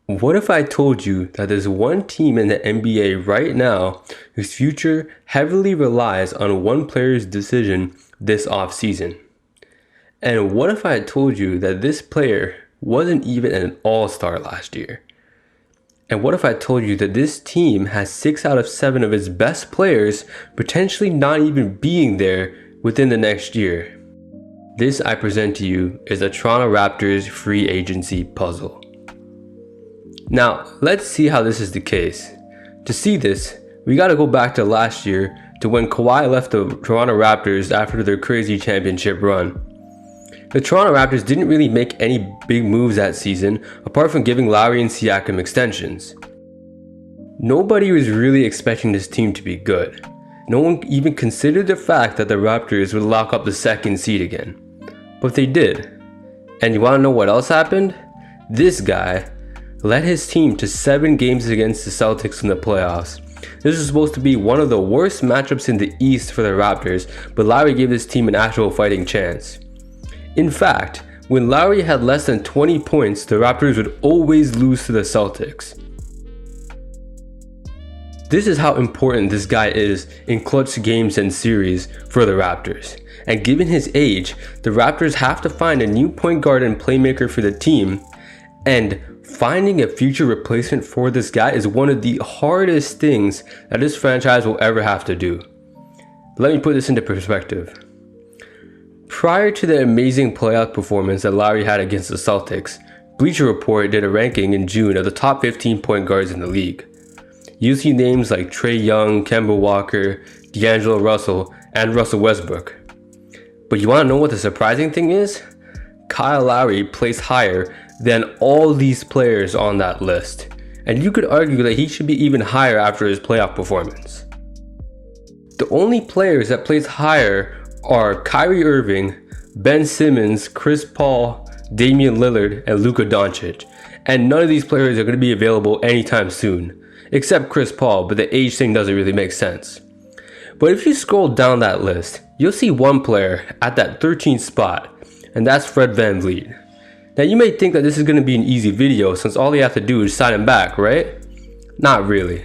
What if I told you that there's one team in the NBA right now whose future heavily relies on one player's decision this offseason? And what if I told you that this player wasn't even an all-star last year? And what if I told you that this team has 6 out of 7 of its best players potentially not even being there within the next year? This I present to you is the Toronto Raptors free agency puzzle. Now, let's see how this is the case. To see this, we gotta go back to last year to when Kawhi left the Toronto Raptors after their crazy championship run. The Toronto Raptors didn't really make any big moves that season apart from giving Lowry and Siakam extensions. Nobody was really expecting this team to be good. No one even considered the fact that the Raptors would lock up the second seed again. But they did. And you wanna know what else happened? This guy led his team to 7 games against the Celtics in the playoffs. This was supposed to be one of the worst matchups in the East for the Raptors, but Lowry gave his team an actual fighting chance. In fact, when Lowry had less than 20 points, the Raptors would always lose to the Celtics. This is how important this guy is in clutch games and series for the Raptors. And given his age, the Raptors have to find a new point guard and playmaker for the team, and finding a future replacement for this guy is one of the hardest things that this franchise will ever have to do. Let me put this into perspective. Prior to the amazing playoff performance that Lowry had against the Celtics, Bleacher Report did a ranking in June of the top 15 point guards in the league. You see names like Trae Young, Kemba Walker, D'Angelo Russell, and Russell Westbrook. But you want to know what the surprising thing is? Kyle Lowry placed higher than all these players on that list. And you could argue that he should be even higher after his playoff performance. The only players that placed higher are Kyrie Irving, Ben Simmons, Chris Paul, Damian Lillard, and Luka Doncic. And none of these players are going to be available anytime soon, except Chris Paul, but the age thing doesn't really make sense. But if you scroll down that list, you'll see one player at that 13th spot, and that's Fred VanVleet. Now you may think that this is going to be an easy video since all you have to do is sign him back, right? Not really.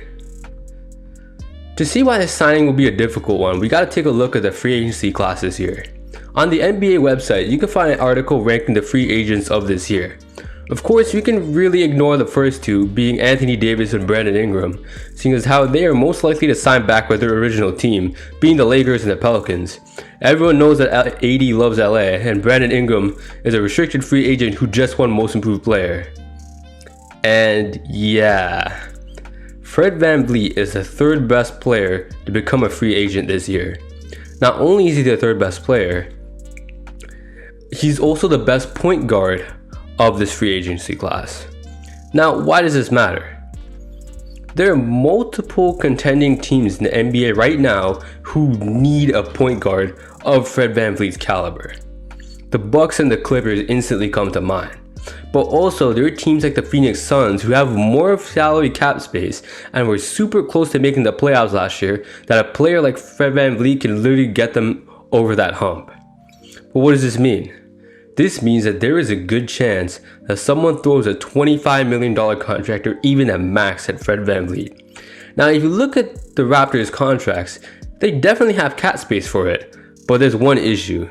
To see why this signing will be a difficult one, we gotta take a look at the free agency class this year. On the NBA website, you can find an article ranking the free agents of this year. Of course, you can really ignore the first two, being Anthony Davis and Brandon Ingram, seeing as how they are most likely to sign back with their original team, being the Lakers and the Pelicans. Everyone knows that AD loves LA, and Brandon Ingram is a restricted free agent who just won Most Improved Player. And yeah, Fred VanVleet is the 3rd best player to become a free agent this year. Not only is he the 3rd best player, he's also the best point guard of this free agency class. Now, why does this matter? There are multiple contending teams in the NBA right now who need a point guard of Fred VanVleet's caliber. The Bucks and the Clippers instantly come to mind. But also, there are teams like the Phoenix Suns who have more salary cap space and were super close to making the playoffs last year, that a player like Fred VanVleet can literally get them over that hump. But what does this mean? This means that there is a good chance that someone throws a $25 million contract or even a max at Fred VanVleet. Now, if you look at the Raptors' contracts, they definitely have cap space for it, but there's one issue.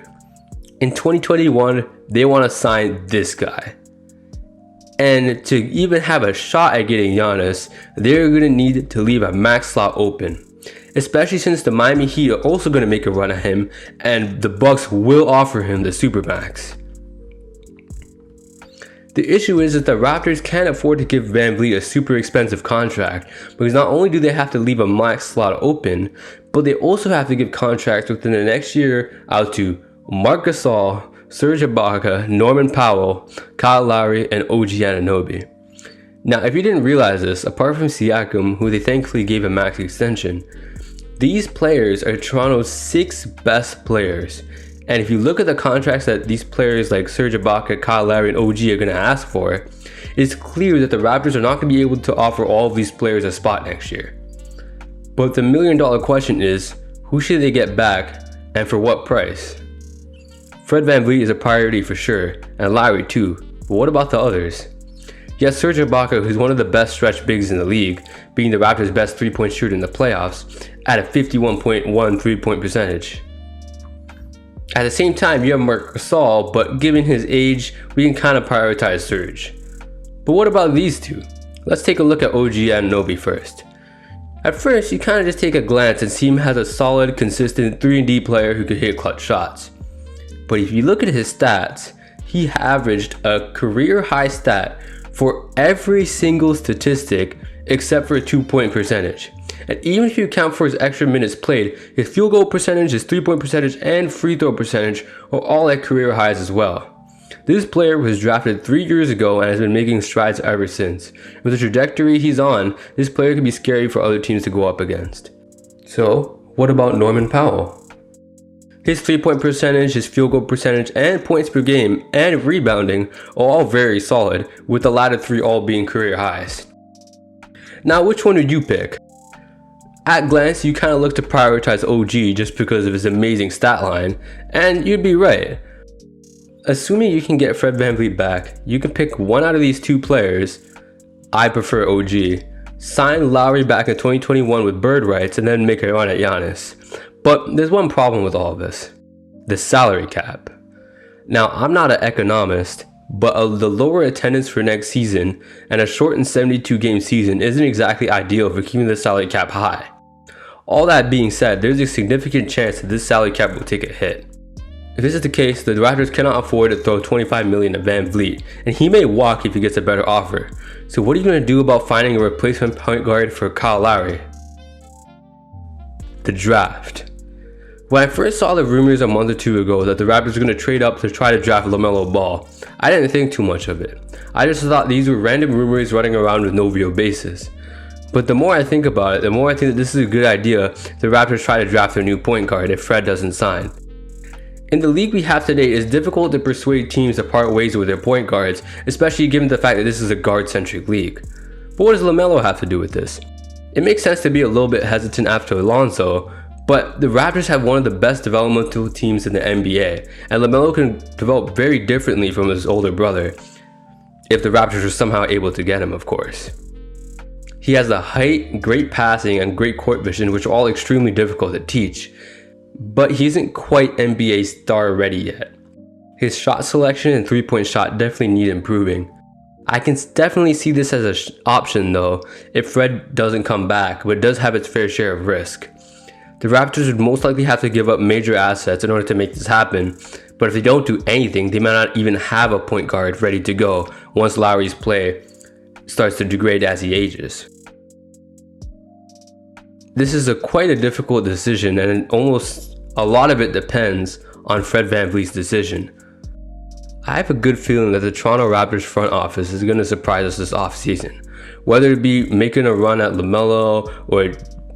In 2021, they want to sign this guy. And to even have a shot at getting Giannis, they're going to need to leave a max slot open. Especially since the Miami Heat are also going to make a run at him, and the Bucks will offer him the Supermax. The issue is that the Raptors can't afford to give VanVleet a super expensive contract, because not only do they have to leave a max slot open, but they also have to give contracts within the next year out to Marc Gasol, Serge Ibaka, Norman Powell, Kyle Lowry, and OG Anunoby. Now, if you didn't realize this, apart from Siakam, who they thankfully gave a max extension, these players are Toronto's 6 best players. And if you look at the contracts that these players like Serge Ibaka, Kyle Lowry, and OG are going to ask for, it's clear that the Raptors are not going to be able to offer all of these players a spot next year. But the $1 million question is, who should they get back and for what price? Fred VanVleet is a priority for sure, and Lowry too, but what about the others? He has Serge Ibaka, who's one of the best stretch bigs in the league, being the Raptors' best three-point shooter in the playoffs, at a 51.1 three-point percentage. At the same time, you have Marc Gasol, but given his age, we can kind of prioritize Serge. But what about these two? Let's take a look at OG Anunoby first. At first, you kind of just take a glance and see him as a solid, consistent 3-and-D player who could hit clutch shots. But if you look at his stats, he averaged a career-high stat for every single statistic except for a 2-point percentage. And even if you account for his extra minutes played, his field goal percentage, his 3-point percentage, and free throw percentage are all at career highs as well. This player was drafted 3 years ago and has been making strides ever since. With the trajectory he's on, this player can be scary for other teams to go up against. So, what about Norman Powell? His 3-point percentage, his field goal percentage, and points per game, and rebounding are all very solid, with the latter three all being career highs. Now, which one would you pick? At glance, you kind of look to prioritize OG just because of his amazing stat line, and you'd be right. Assuming you can get Fred VanVleet back, you can pick one out of these two players. I prefer OG. Sign Lowry back in 2021 with bird rights and then make a run at Giannis. But there's one problem with all of this: the salary cap. Now, I'm not an economist, but the lower attendance for next season and a shortened 72-game season isn't exactly ideal for keeping the salary cap high. All that being said, there's a significant chance that this salary cap will take a hit. If this is the case, the Raptors cannot afford to throw $25 million at VanVleet, and he may walk if he gets a better offer. So what are you going to do about finding a replacement point guard for Kyle Lowry? The draft. When I first saw the rumors a month or two ago that the Raptors were going to trade up to try to draft LaMelo Ball, I didn't think too much of it. I just thought these were random rumors running around with no real basis. But the more I think about it, the more I think that this is a good idea the Raptors try to draft their new point guard if Fred doesn't sign. In the league we have today, it's difficult to persuade teams to part ways with their point guards, especially given the fact that this is a guard-centric league. But what does LaMelo have to do with this? It makes sense to be a little bit hesitant after Alonso, but the Raptors have one of the best developmental teams in the NBA, and LaMelo can develop very differently from his older brother, if the Raptors are somehow able to get him, of course. He has the height, great passing, and great court vision, which are all extremely difficult to teach. But he isn't quite NBA star ready yet. His shot selection and 3-point shot definitely need improving. I can definitely see this as an option though if Fred doesn't come back, but it does have its fair share of risk. The Raptors would most likely have to give up major assets in order to make this happen, but if they don't do anything, they might not even have a point guard ready to go once Lowry's play starts to degrade as he ages. This is quite a difficult decision, and almost a lot of it depends on Fred VanVleet's decision. I have a good feeling that the Toronto Raptors front office is going to surprise us this offseason. Whether it be making a run at LaMelo or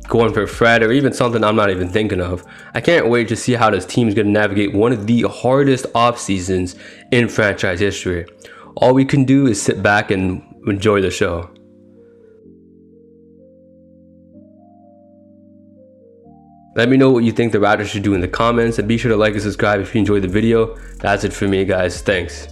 going for Fred or even something I'm not even thinking of. I can't wait to see how this team is going to navigate one of the hardest off seasons in franchise history. All we can do is sit back and enjoy the show. Let me know what you think the Raptors should do in the comments, and be sure to like and subscribe if you enjoyed the video. That's it for me, guys. Thanks.